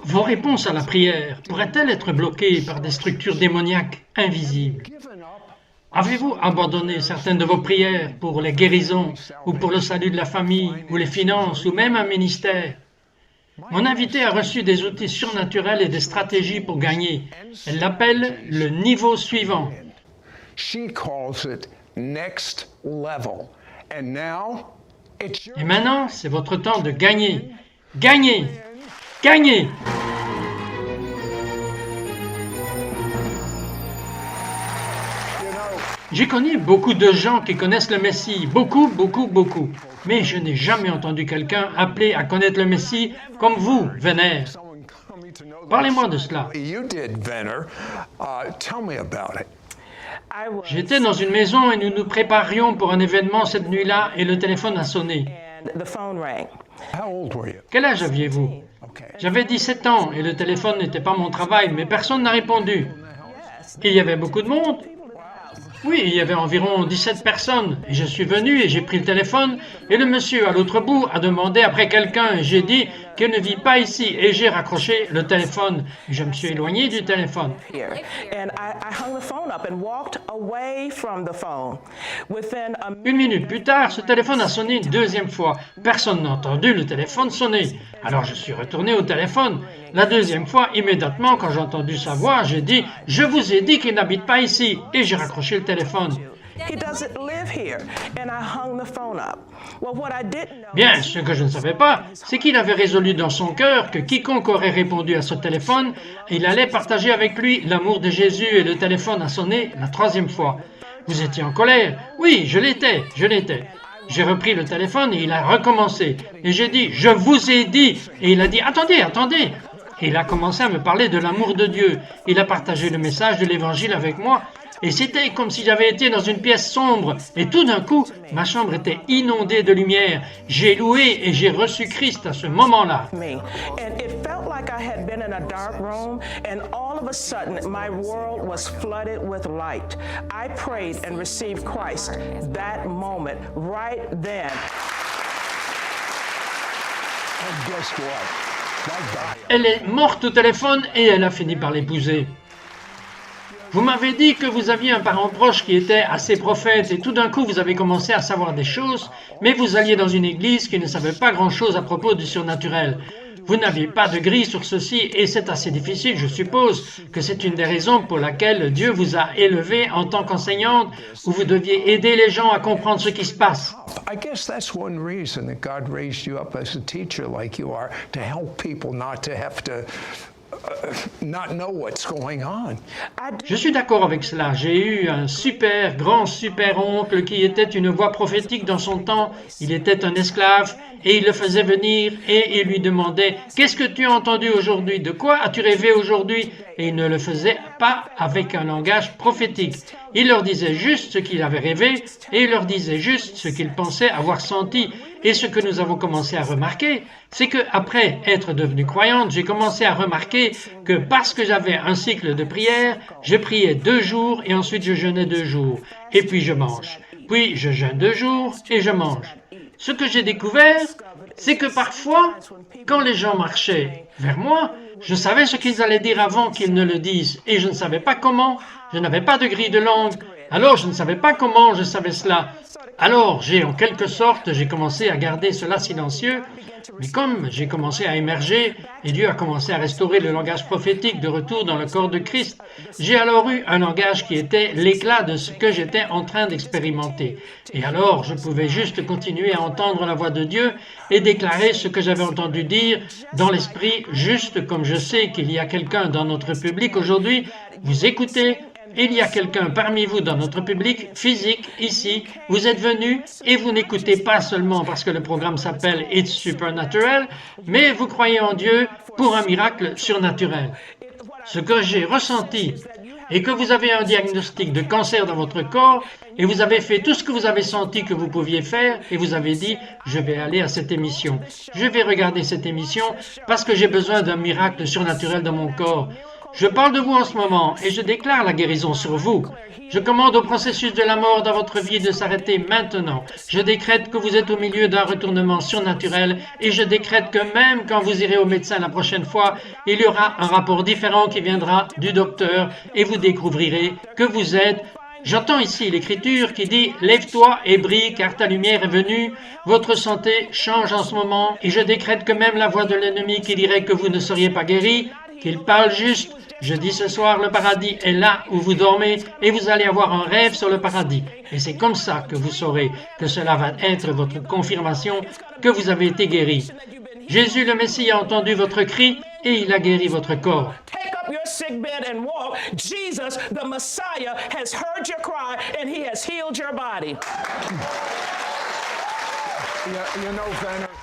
Vos réponses à la prière pourraient-elles être bloquées par des structures démoniaques invisibles? Avez-vous abandonné certaines de vos prières pour les guérisons, ou pour le salut de la famille, ou les finances, ou même un ministère? Mon invité a reçu des outils surnaturels et des stratégies pour gagner. Elle l'appelle le niveau suivant. Et maintenant, c'est votre temps de gagner. Gagner! Gagner! J'ai connu beaucoup de gens qui connaissent le Messie, beaucoup. Mais je n'ai jamais entendu quelqu'un appelé à connaître le Messie comme vous, Venner. Parlez-moi de cela. J'étais dans une maison et nous nous préparions pour un événement cette nuit-là et le téléphone a sonné. Quel âge aviez-vous? J'avais 17 ans et le téléphone n'était pas mon travail, mais personne n'a répondu. Il y avait beaucoup de monde. Oui, il y avait environ 17 personnes. Et je suis venu et j'ai pris le téléphone et le monsieur à l'autre bout a demandé après quelqu'un et j'ai dit qu'il ne vit pas ici et j'ai raccroché le téléphone. Et je me suis éloigné du téléphone. Une minute plus tard, ce téléphone a sonné une deuxième fois. Personne n'a entendu le téléphone sonner. Alors je suis retourné au téléphone. La deuxième fois, immédiatement, quand j'ai entendu sa voix, j'ai dit « Je vous ai dit qu'il n'habite pas ici » et j'ai raccroché le téléphone. Bien, ce que je ne savais pas, c'est qu'il avait résolu dans son cœur que quiconque aurait répondu à ce téléphone, il allait partager avec lui l'amour de Jésus et le téléphone a sonné la troisième fois. Vous étiez en colère? Oui, je l'étais. J'ai repris le téléphone et il a recommencé. Et j'ai dit, je vous ai dit. Et il a dit, attendez. Et il a commencé à me parler de l'amour de Dieu. Il a partagé le message de l'Évangile avec moi. Et c'était comme si j'avais été dans une pièce sombre. Et tout d'un coup, ma chambre était inondée de lumière. J'ai loué et j'ai reçu Christ à ce moment-là. Elle est morte au téléphone et elle a fini par l'épouser. Vous m'avez dit que vous aviez un parent proche qui était assez prophète et tout d'un coup vous avez commencé à savoir des choses, mais vous alliez dans une église qui ne savait pas grand-chose à propos du surnaturel. Vous n'aviez pas de grille sur ceci et c'est assez difficile, je suppose que c'est une des raisons pour laquelle Dieu vous a élevé en tant qu'enseignante où vous deviez aider les gens à comprendre ce qui se passe. I guess that's one reason that God raised you up as a teacher like you are, to help people not to have to not know what's going on. Je suis d'accord avec cela. J'ai eu un grand super-oncle qui était une voix prophétique dans son temps. Il était un esclave et il le faisait venir et il lui demandait « Qu'est-ce que tu as entendu aujourd'hui? De quoi as-tu rêvé aujourd'hui ?» Et il ne le faisait pas avec un langage prophétique. Il leur disait juste ce qu'il avait rêvé et il leur disait juste ce qu'il pensait avoir senti. Et ce que nous avons commencé à remarquer, c'est qu'après être devenu croyante, j'ai commencé à remarquer que parce que j'avais un cycle de prière, je priais 2 jours et ensuite je jeûnais 2 jours. Et puis je mange. Puis je jeûne 2 jours et je mange. Ce que j'ai découvert, c'est que parfois, quand les gens marchaient vers moi, je savais ce qu'ils allaient dire avant qu'ils ne le disent et je ne savais pas comment, je n'avais pas de grille de langue, alors je ne savais pas comment je savais cela. Alors j'ai commencé à garder cela silencieux, mais comme j'ai commencé à émerger et Dieu a commencé à restaurer le langage prophétique de retour dans le corps de Christ, j'ai alors eu un langage qui était l'éclat de ce que j'étais en train d'expérimenter. Et alors je pouvais juste continuer à entendre la voix de Dieu et déclarer ce que j'avais entendu dire dans l'esprit, juste comme je sais qu'il y a quelqu'un dans notre public aujourd'hui, vous écoutez. Il y a quelqu'un parmi vous dans notre public physique, ici, vous êtes venu et vous n'écoutez pas seulement parce que le programme s'appelle It's Supernatural, mais vous croyez en Dieu pour un miracle surnaturel. Ce que j'ai ressenti est que vous avez un diagnostic de cancer dans votre corps et vous avez fait tout ce que vous avez senti que vous pouviez faire et vous avez dit « Je vais aller à cette émission, je vais regarder cette émission parce que j'ai besoin d'un miracle surnaturel dans mon corps ». Je parle de vous en ce moment et je déclare la guérison sur vous. Je commande au processus de la mort dans votre vie de s'arrêter maintenant. Je décrète que vous êtes au milieu d'un retournement surnaturel et je décrète que même quand vous irez au médecin la prochaine fois, il y aura un rapport différent qui viendra du docteur et vous découvrirez que vous êtes. J'entends ici l'écriture qui dit « Lève-toi et brille car ta lumière est venue, votre santé change en ce moment et je décrète que même la voix de l'ennemi qui dirait que vous ne seriez pas guéri, qu'il parle juste. Je dis ce soir, le paradis est là où vous dormez et vous allez avoir un rêve sur le paradis. Et c'est comme ça que vous saurez que cela va être votre confirmation que vous avez été guéri. Jésus le Messie a entendu votre cri et il a guéri votre corps. Take up your sick bed and walk. Jesus, the Messiah, has heard your cry and he has healed your body.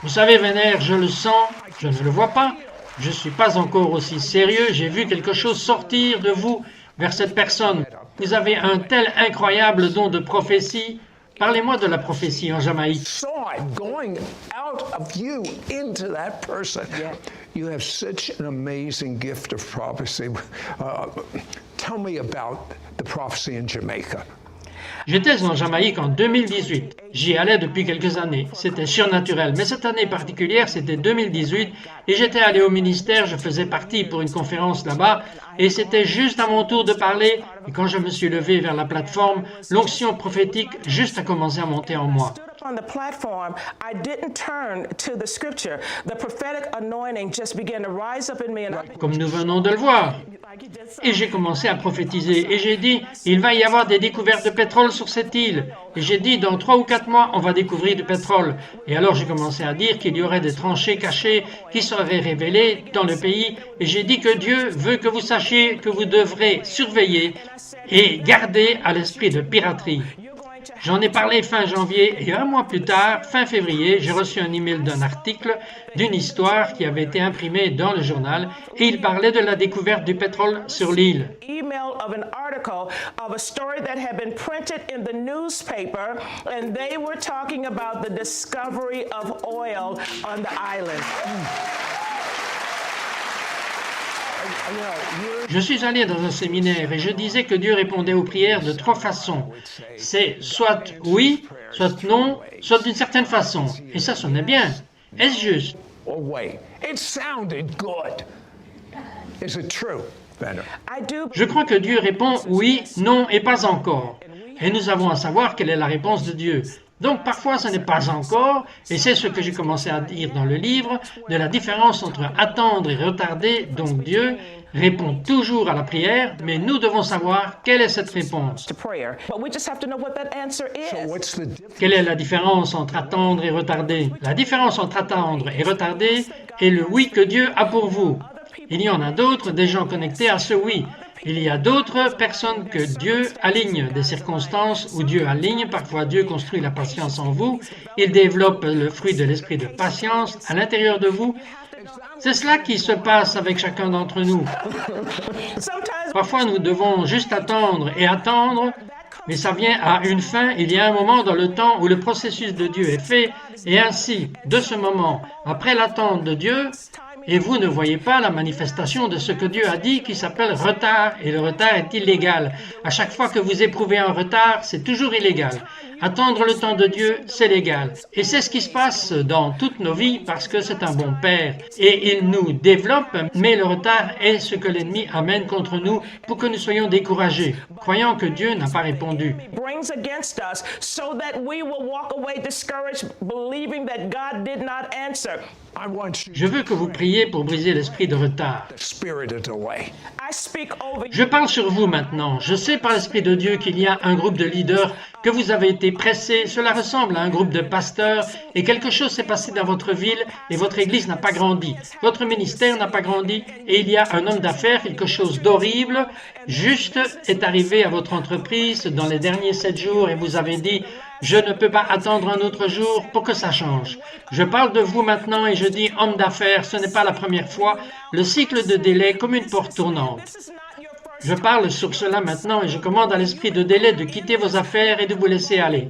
Vous savez, Vénère, je le sens, je ne le vois pas. Je ne suis pas encore aussi sérieux, j'ai vu quelque chose sortir de vous vers cette personne. Vous avez un tel incroyable don de prophétie. Parlez-moi de la prophétie en Jamaïque. Saw it going out of you into that person. You have such an amazing gift of prophecy. Tell me about the prophecy in Jamaica. J'étais en Jamaïque en 2018. J'y allais depuis quelques années. C'était surnaturel. Mais cette année particulière, c'était 2018. Et j'étais allé au ministère. Je faisais partie pour une conférence là-bas. Et c'était juste à mon tour de parler. Et quand je me suis levé vers la plateforme, l'onction prophétique juste a commencé à monter en moi. On the platform, I didn't turn to the scripture. The prophetic anointing just began to rise up in me. Comme nous venons de le voir. Et j'ai commencé à prophétiser. Et j'ai dit, il va y avoir des découvertes de pétrole sur cette île. Et j'ai dit, dans 3 ou 4 mois, on va découvrir du pétrole. Et alors j'ai commencé à dire qu'il y aurait des tranchées cachées qui seraient révélées dans le pays. Et j'ai dit que Dieu veut que vous sachiez que vous devrez surveiller et garder à l'esprit de piraterie. J'en ai parlé fin janvier et un mois plus tard, fin février, j'ai reçu un email d'un article, d'une histoire qui avait été imprimée dans le journal et il parlait de la découverte du pétrole sur l'île. Email of an article of a story that had been printed in the newspaper and they were talking about the discovery of oil on the island. Je suis allé dans un séminaire et je disais que Dieu répondait aux prières de 3 façons. C'est soit oui, soit non, soit d'une certaine façon. Et ça sonnait bien. Est-ce juste? Oh, wait. It sounded good. Is it true, Benner? Je crois que Dieu répond oui, non et pas encore. Et nous avons à savoir quelle est la réponse de Dieu. Donc parfois ce n'est pas encore, et c'est ce que j'ai commencé à dire dans le livre, de la différence entre attendre et retarder. Donc Dieu répond toujours à la prière, mais nous devons savoir quelle est cette réponse. Quelle est la différence entre attendre et retarder? La différence entre attendre et retarder est le oui que Dieu a pour vous. Il y en a d'autres, des gens connectés à ce oui. Il y a d'autres personnes que Dieu aligne, des circonstances où Dieu aligne. Parfois, Dieu construit la patience en vous. Il développe le fruit de l'esprit de patience à l'intérieur de vous. C'est cela qui se passe avec chacun d'entre nous. Parfois, nous devons juste attendre et attendre, mais ça vient à une fin. Il y a un moment dans le temps où le processus de Dieu est fait, et ainsi, de ce moment, après l'attente de Dieu, et vous ne voyez pas la manifestation de ce que Dieu a dit qui s'appelle retard, et le retard est illégal. À chaque fois que vous éprouvez un retard, c'est toujours illégal. Attendre le temps de Dieu, c'est légal. Et c'est ce qui se passe dans toutes nos vies parce que c'est un bon Père. Et il nous développe, mais le retard est ce que l'ennemi amène contre nous pour que nous soyons découragés, croyant que Dieu n'a pas répondu. Je veux que vous priez pour briser l'esprit de retard. Je parle sur vous maintenant. Je sais par l'Esprit de Dieu qu'il y a un groupe de leaders, que vous avez été pressés. Cela ressemble à un groupe de pasteurs et quelque chose s'est passé dans votre ville et votre église n'a pas grandi. Votre ministère n'a pas grandi et il y a un homme d'affaires, quelque chose d'horrible, juste est arrivé à votre entreprise dans les derniers 7 jours et vous avez dit « Je ne peux pas attendre un autre jour pour que ça change. » Je parle de vous maintenant et je dis « Homme d'affaires, ce n'est pas la première fois. Le cycle de délai comme une porte tournante. » Je parle sur cela maintenant et je commande à l'esprit de délai de quitter vos affaires et de vous laisser aller.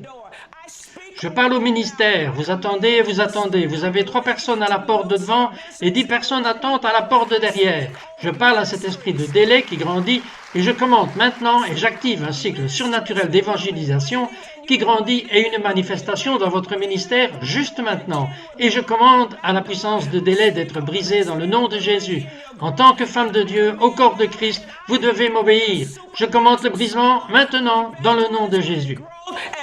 Je parle au ministère. Vous attendez et vous attendez. Vous avez 3 personnes à la porte de devant et 10 personnes attendent à la porte de derrière. Je parle à cet esprit de délai qui grandit et je commande maintenant et j'active un cycle surnaturel d'évangélisation qui grandit et une manifestation dans votre ministère juste maintenant. Et je commande à la puissance de délai d'être brisée dans le nom de Jésus. En tant que femme de Dieu, au corps de Christ, vous devez m'obéir. Je commande le brisement maintenant dans le nom de Jésus.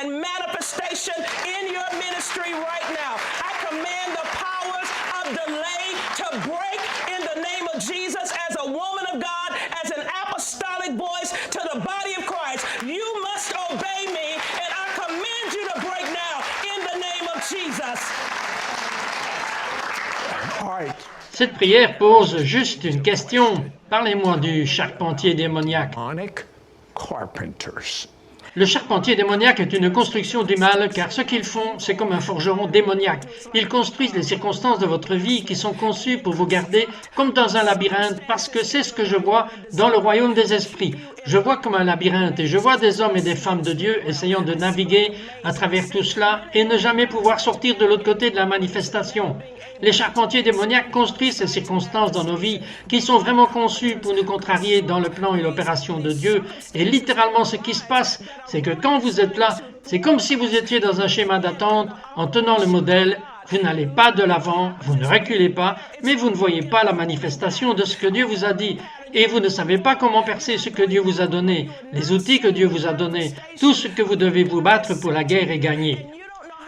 And manifestation in your ministry right now. I command the powers of delay to break in the name of Jesus as a woman of God, as an apostolic voice to the body of Christ. You must obey me, and I command you to break now in the name of Jesus. All right. Cette prière pose juste une question. Parlez-moi du charpentier démoniaque. Demonic carpenters. Le charpentier démoniaque est une construction du mal, car ce qu'ils font, c'est comme un forgeron démoniaque. Ils construisent les circonstances de votre vie qui sont conçues pour vous garder comme dans un labyrinthe, parce que c'est ce que je vois dans le royaume des esprits. Je vois comme un labyrinthe et je vois des hommes et des femmes de Dieu essayant de naviguer à travers tout cela et ne jamais pouvoir sortir de l'autre côté de la manifestation. Les charpentiers démoniaques construisent ces circonstances dans nos vies qui sont vraiment conçues pour nous contrarier dans le plan et l'opération de Dieu. Et littéralement, ce qui se passe, c'est que quand vous êtes là, c'est comme si vous étiez dans un schéma d'attente en tenant le modèle. Vous n'allez pas de l'avant, vous ne reculez pas, mais vous ne voyez pas la manifestation de ce que Dieu vous a dit. Et vous ne savez pas comment percer ce que Dieu vous a donné, les outils que Dieu vous a donnés, tout ce que vous devez vous battre pour la guerre et gagner.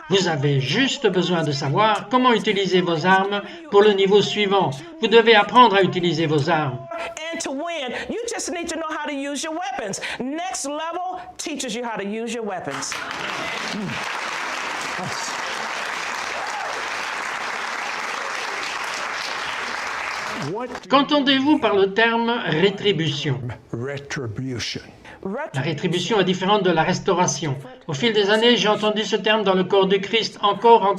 Vous avez juste besoin de savoir comment utiliser vos armes pour le niveau suivant. Vous devez apprendre à utiliser vos armes. And to win, you just need to know how to use your weapons. Next level teaches you how to use your weapons. What Qu'entendez-vous par le terme rétribution? retribution? La rétribution est différente de la restauration. Au fil des années, j'ai entendu ce terme dans le corps de Christ encore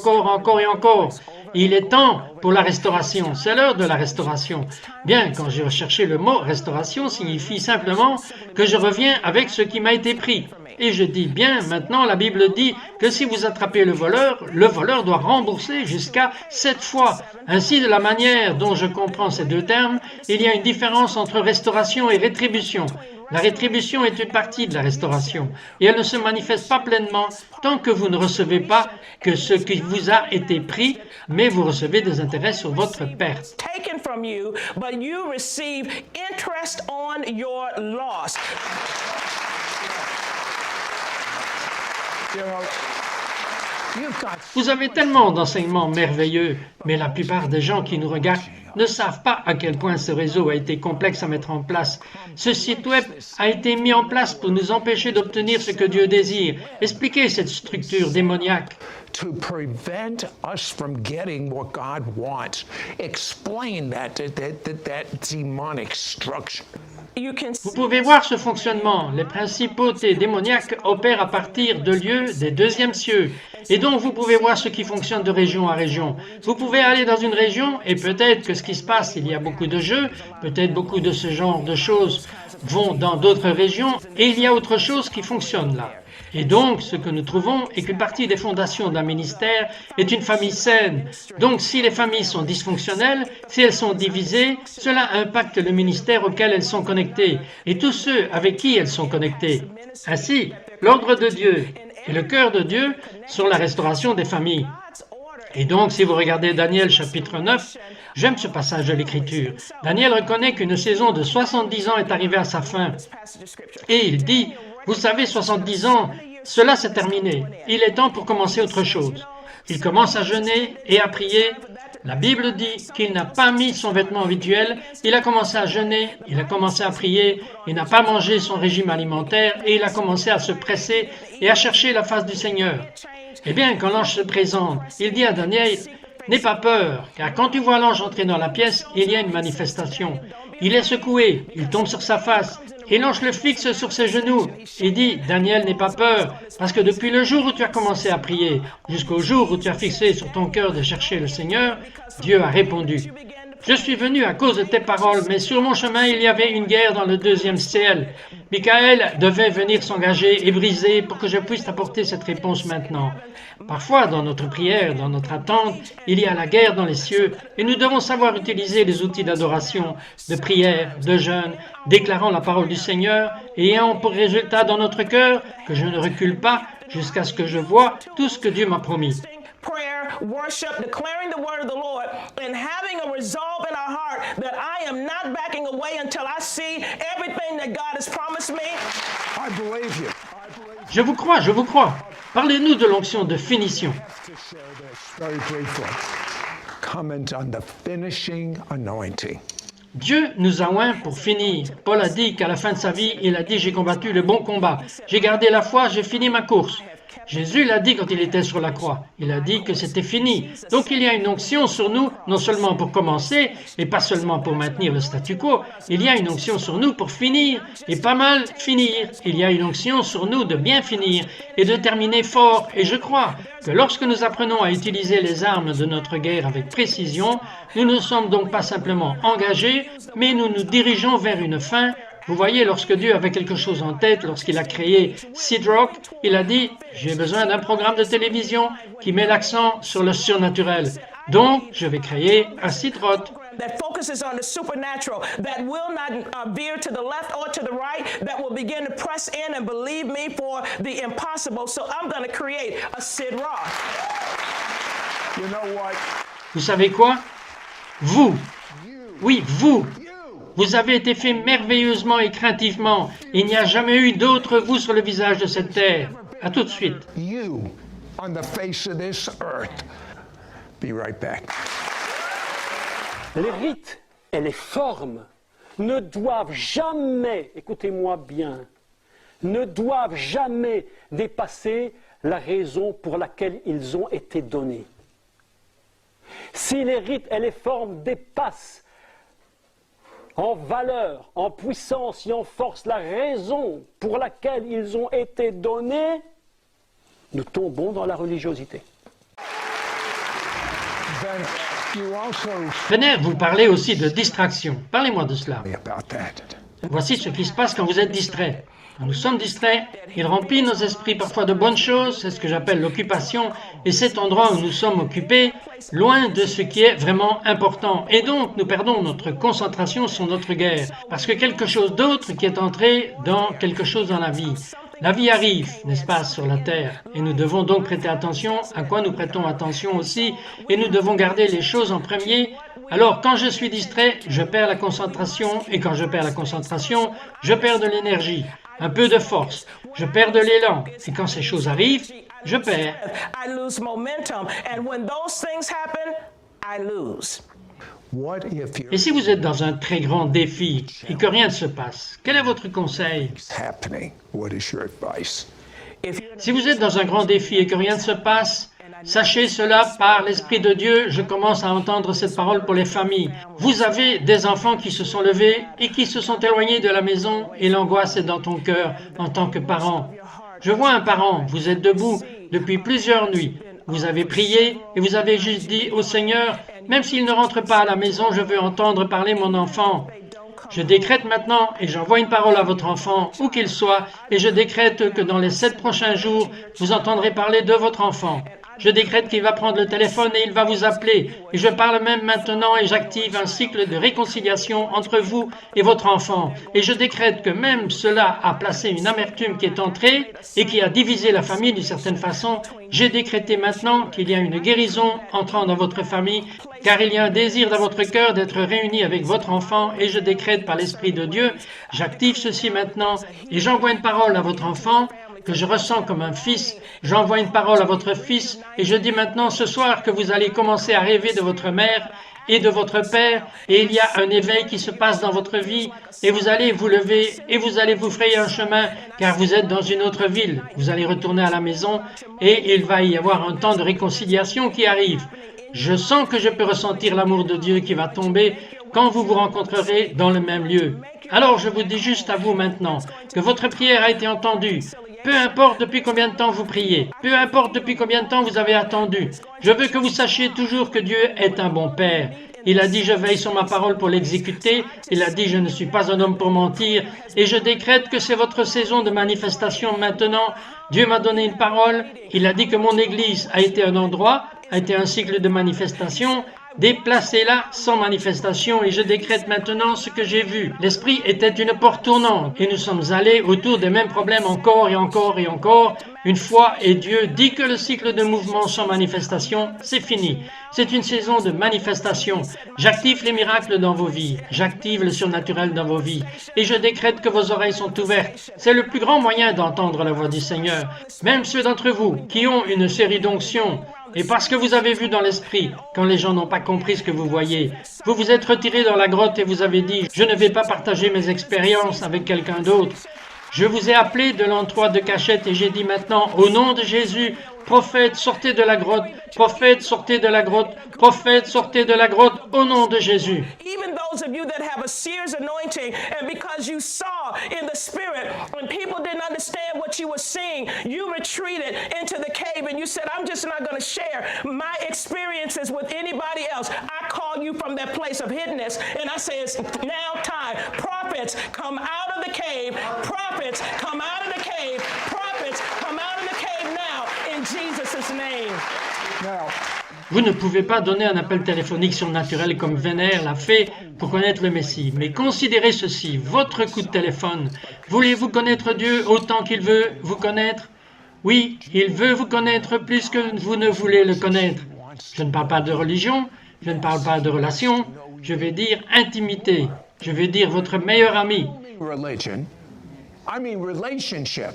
et encore. Il est temps pour la restauration. C'est l'heure de la restauration. Bien, quand j'ai recherché le mot restauration, signifie simplement que je reviens avec ce qui m'a été pris. Et je dis bien, maintenant la Bible dit que si vous attrapez le voleur doit rembourser jusqu'à 7 fois. Ainsi, de la manière dont je comprends ces deux termes, il y a une différence entre restauration et rétribution. La rétribution est une partie de la restauration et elle ne se manifeste pas pleinement tant que vous ne recevez pas que ce qui vous a été pris, mais vous recevez des intérêts sur votre perte. Taken from you, but you receive interest on your loss. You know, you've got Vous avez tellement d'enseignements merveilleux, mais la plupart des gens qui nous regardent ne savent pas à quel point ce réseau a été complexe à mettre en place. Ce site web a été mis en place pour nous empêcher d'obtenir ce que Dieu désire. Expliquez cette structure démoniaque. to prevent us from getting what God wants. Explain that demonic structure. You can Vous pouvez voir ce fonctionnement. Les principautés démoniaques opèrent à partir de lieux des deuxièmes cieux. Et donc vous pouvez voir ce qui fonctionne de région à région. Vous pouvez aller dans une région et peut-être que ce qui se passe, il y a beaucoup de jeux, peut-être beaucoup de ce genre de choses vont dans d'autres régions et il y a autre chose qui fonctionne là. Et donc, ce que nous trouvons est qu'une partie des fondations d'un ministère est une famille saine. Donc, si les familles sont dysfonctionnelles, si elles sont divisées, cela impacte le ministère auquel elles sont connectées et tous ceux avec qui elles sont connectées. Ainsi, l'ordre de Dieu et le cœur de Dieu sont la restauration des familles. Et donc, si vous regardez Daniel chapitre 9, j'aime ce passage de l'Écriture. Daniel reconnaît qu'une saison de 70 ans est arrivée à sa fin. Et il dit, vous savez, 70 ans, cela s'est terminé. Il est temps pour commencer autre chose. Il commence à jeûner et à prier. La Bible dit qu'il n'a pas mis son vêtement habituel. Il a commencé à jeûner, il a commencé à prier, il n'a pas mangé son régime alimentaire et il a commencé à se presser et à chercher la face du Seigneur. Eh bien, quand l'ange se présente, il dit à Daniel, « N'aie pas peur, car quand tu vois l'ange entrer dans la pièce, il y a une manifestation. Il est secoué, il tombe sur sa face, et l'ange le fixe sur ses genoux. Il dit, « Daniel, n'aie pas peur, parce que depuis le jour où tu as commencé à prier, jusqu'au jour où tu as fixé sur ton cœur de chercher le Seigneur, Dieu a répondu. » Je suis venu à cause de tes paroles, mais sur mon chemin, il y avait une guerre dans le deuxième ciel. Michael devait venir s'engager et briser pour que je puisse apporter cette réponse maintenant. Parfois, dans notre prière, dans notre attente, il y a la guerre dans les cieux et nous devons savoir utiliser les outils d'adoration, de prière, de jeûne, déclarant la parole du Seigneur et ayant pour résultat dans notre cœur que je ne recule pas jusqu'à ce que je voie tout ce que Dieu m'a promis. Prayer, worship, declaring the word of the Lord, and having a resolve in our heart that I am not backing away until I see everything that God has promised me. I believe you. Je vous crois, je vous crois. Parlez-nous de l'onction de finition. To share this very briefly. Comment on the finishing anointing. Dieu nous a oints pour finir. Paul a dit qu'à la fin de sa vie, il a dit « J'ai combattu le bon combat. J'ai gardé la foi, j'ai fini ma course. » Jésus l'a dit quand il était sur la croix. Il a dit que c'était fini. Donc il y a une onction sur nous, non seulement pour commencer, et pas seulement pour maintenir le statu quo. Il y a une onction sur nous pour finir, et pas mal finir. Il y a une onction sur nous de bien finir, et de terminer fort. Et je crois que lorsque nous apprenons à utiliser les armes de notre guerre avec précision, nous ne sommes donc pas simplement engagés, mais nous nous dirigeons vers une fin. Vous voyez, lorsque Dieu avait quelque chose en tête, lorsqu'il a créé Seed Rock, il a dit « J'ai besoin d'un programme de télévision qui met l'accent sur le surnaturel. Donc, je vais créer un Seed Rock. » That focuses on the supernatural, that will not veer to the left or to the right, that will begin to press in and believe me for the impossible. So I'm going to create a Sid Roth. You know what? Vous savez quoi? Vous, oui, vous avez été fait merveilleusement et craintivement. Il n'y a jamais eu d'autre vous sur le visage de cette terre. À tout de suite. You on the face of this earth. Be right back. Les rites et les formes ne doivent jamais, écoutez-moi bien, ne doivent jamais dépasser la raison pour laquelle ils ont été donnés. Si les rites et les formes dépassent en valeur, en puissance et en force la raison pour laquelle ils ont été donnés, nous tombons dans la religiosité. Then you also Venez, vous parlez aussi de distraction. Parlez-moi de cela. about that. Voici ce qui se passe quand vous êtes distrait. Quand nous sommes distraits, il remplit nos esprits parfois de bonnes choses, c'est ce que j'appelle l'occupation, et cet endroit où nous sommes occupés, loin de ce qui est vraiment important. Et donc, nous perdons notre concentration sur notre guerre, parce que quelque chose d'autre qui est entré dans quelque chose dans la vie. La vie arrive, n'est-ce pas, sur la terre, et nous devons donc prêter attention à quoi nous prêtons attention aussi, et nous devons garder les choses en premier. Alors, quand je suis distrait, je perds la concentration, et quand je perds la concentration, je perds de l'énergie, un peu de force, je perds de l'élan, et quand ces choses arrivent, je perds. I lose momentum. And when those things happen, I lose. What if you're Et si vous êtes dans un très grand défi et que rien ne se passe, quel est votre conseil? happening? What is your advice? If you're Si vous êtes dans un grand défi et que rien ne se passe, sachez cela par l'Esprit de Dieu. Je commence à entendre cette parole pour les familles. Vous avez des enfants qui se sont levés et qui se sont éloignés de la maison et l'angoisse est dans ton cœur en tant que parent. Je vois un parent, vous êtes debout depuis plusieurs nuits. Vous avez prié et vous avez juste dit au Seigneur, même s'il ne rentre pas à la maison, je veux entendre parler mon enfant. Je décrète maintenant et j'envoie une parole à votre enfant, où qu'il soit, et je décrète que dans les 7 prochains jours, vous entendrez parler de votre enfant. Je décrète qu'il va prendre le téléphone et il va vous appeler. Et je parle même maintenant et j'active un cycle de réconciliation entre vous et votre enfant. Et je décrète que même cela a placé une amertume qui est entrée et qui a divisé la famille d'une certaine façon. J'ai décrété maintenant qu'il y a une guérison entrant dans votre famille, car il y a un désir dans votre cœur d'être réuni avec votre enfant. Et je décrète par l'Esprit de Dieu, j'active ceci maintenant et j'envoie une parole à votre enfant que je ressens comme un fils, j'envoie une parole à votre fils et je dis maintenant ce soir que vous allez commencer à rêver de votre mère et de votre père et il y a un éveil qui se passe dans votre vie et vous allez vous lever et vous allez vous frayer un chemin car vous êtes dans une autre ville. Vous allez retourner à la maison et il va y avoir un temps de réconciliation qui arrive. Je sens que je peux ressentir l'amour de Dieu qui va tomber quand vous vous rencontrerez dans le même lieu. Alors je vous dis juste à vous maintenant que votre prière a été entendue. Peu importe depuis combien de temps vous priez, peu importe depuis combien de temps vous avez attendu, je veux que vous sachiez toujours que Dieu est un bon Père Il a dit, je veille sur ma parole pour l'exécuter. Il a dit, je ne suis pas un homme pour mentir. Et je décrète que c'est votre saison de manifestation maintenant. Dieu m'a donné une parole. Il a dit que mon Église a été un endroit, a été un cycle de manifestation. Déplacez-la sans manifestation et je décrète maintenant ce que j'ai vu. L'esprit était une porte tournante et nous sommes allés autour des mêmes problèmes encore et encore et encore. Une fois et Dieu dit que le cycle de mouvement sans manifestation, c'est fini. C'est une saison de manifestation. J'active les miracles dans vos vies. J'active le surnaturel dans vos vies. Et je décrète que vos oreilles sont ouvertes. C'est le plus grand moyen d'entendre la voix du Seigneur. Même ceux d'entre vous qui ont une série d'onctions, et parce que vous avez vu dans l'esprit, quand les gens n'ont pas compris ce que vous voyez, vous vous êtes retiré dans la grotte et vous avez dit « Je ne vais pas partager mes expériences avec quelqu'un d'autre. » Je vous ai appelé de l'endroit de cachette et j'ai dit maintenant, au nom de Jésus, prophète, sortez de la grotte, prophète, sortez de la grotte, prophète, sortez de la grotte, au nom de Jésus. Even those of you that have a seer's anointing, and because you saw in the spirit, when people didn't understand what you were seeing, you retreated into the cave and you said, I'm just not going to share my experiences with anybody else. I call you from that place of hiddenness, and I say it's now time. Prophets, come out of the cave. Prophets, come out of the cave. Prophets, come out of the cave now, in Jesus' name. Now, Vous ne pouvez pas donner un appel téléphonique surnaturel comme Vénère l'a fait pour connaître le Messie. Mais considérez ceci, votre coup de téléphone. Voulez-vous connaître Dieu autant qu'il veut vous connaître? Oui, il veut vous connaître plus que vous ne voulez le connaître. Je ne parle pas de religion, je ne parle pas de relation, je vais dire intimité. Je vais dire votre meilleur ami. religion. I mean relationship.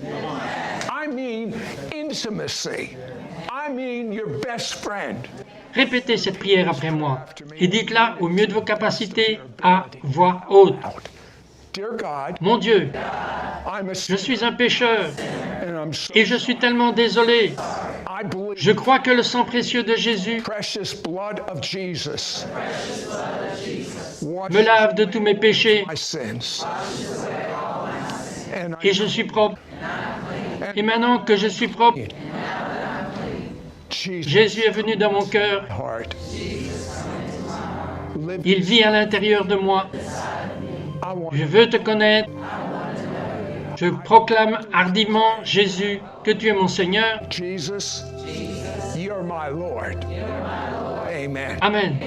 I mean intimacy. I mean your best friend. Répétez cette prière après moi et dites-la au mieux de vos capacités à voix haute. Dear God, Mon Dieu, I'm a je suis un pécheur and I'm so, et je suis tellement désolé. I believe Je crois que le sang précieux de Jésus precious blood of Jesus me lave de tous mes péchés my sins. And et je suis propre. Et maintenant que je suis propre, Jesus' Jésus est venu dans mon cœur. heart. Live, Il vit à l'intérieur de moi. I want Je veux te connaître. Je proclame hardiment, Jésus, que tu es mon Seigneur. Jesus, you're my Lord. Amen. Amen.